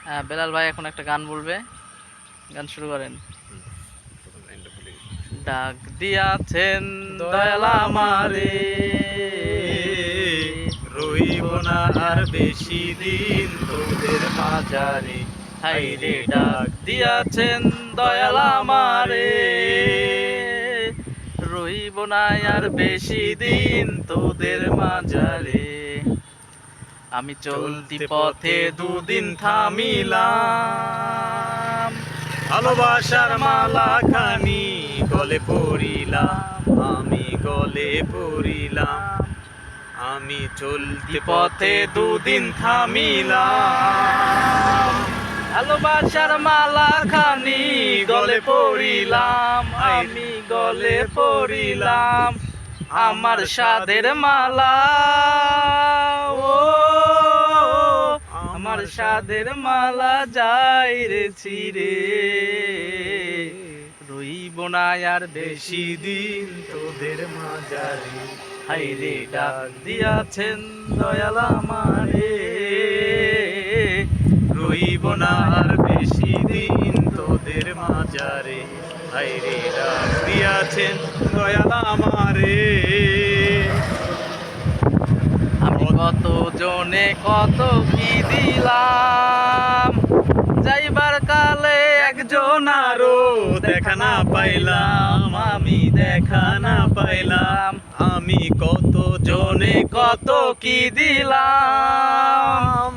হ্যাঁ, বেলাল ভাই এখন একটা গান বলবে, গান শুরু করেন। ডাক দিয়াছেন দয়াল আমারে, রইব না আর বেশি দিন তোদের মাঝারে। হাইরে ডাক দিয়াছেন দয়াল আমারে, রইব না আর বেশি দিন তোদের মাঝারে। আমি চলতি পথে দুদিন থামিলাম, ভালোবাসার মালা খানি গলে পড়িলাম, আমি গলে পড়িলাম। আমি চলতি পথে দুদিন থামিলাম, ভালোবাসার মালা খানি গলে পড়িলাম, আমি গলে পড়িলাম। আমার সাদের মালা, ও আমার সাদের মালা যাই রে ছিড়ে, রইব না আর বেশি দিন তোদের মাঝারে। হাইরে ডাক দিয়াছেন দয়াল আমারে, রইব না আর বেশি দিন তোদের মাঝারে। হায়রে ডাক দিয়াছেন দয়াল আমারে। আমি কত জনে কত কি দিলাম, যাইবার কালে একজন আরো দেখা না পাইলাম, আমি দেখা না পাইলাম। আমি কত জনে কত কি দিলাম,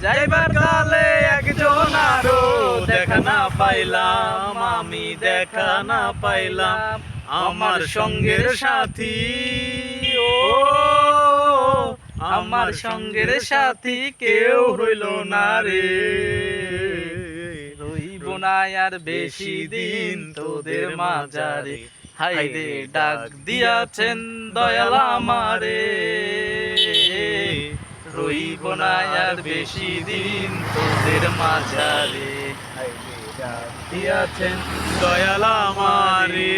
যাইবার কালে একজন আরো দেখা না পাইলাম, আমি দেখা না পাইলাম। আমার সঙ্গের সাথী, ও আমার সঙ্গের সাথী কেউ হইল না রে, রইব না আর বেশি দিন তোদের মাঝারে। হাইরে ডাক দিয়াছেন দয়াল আমারে, রইব না আর বেশি দিন তোদের মাঝারে। হায়রে ডাক দিয়াছেন দয়াল আমারে।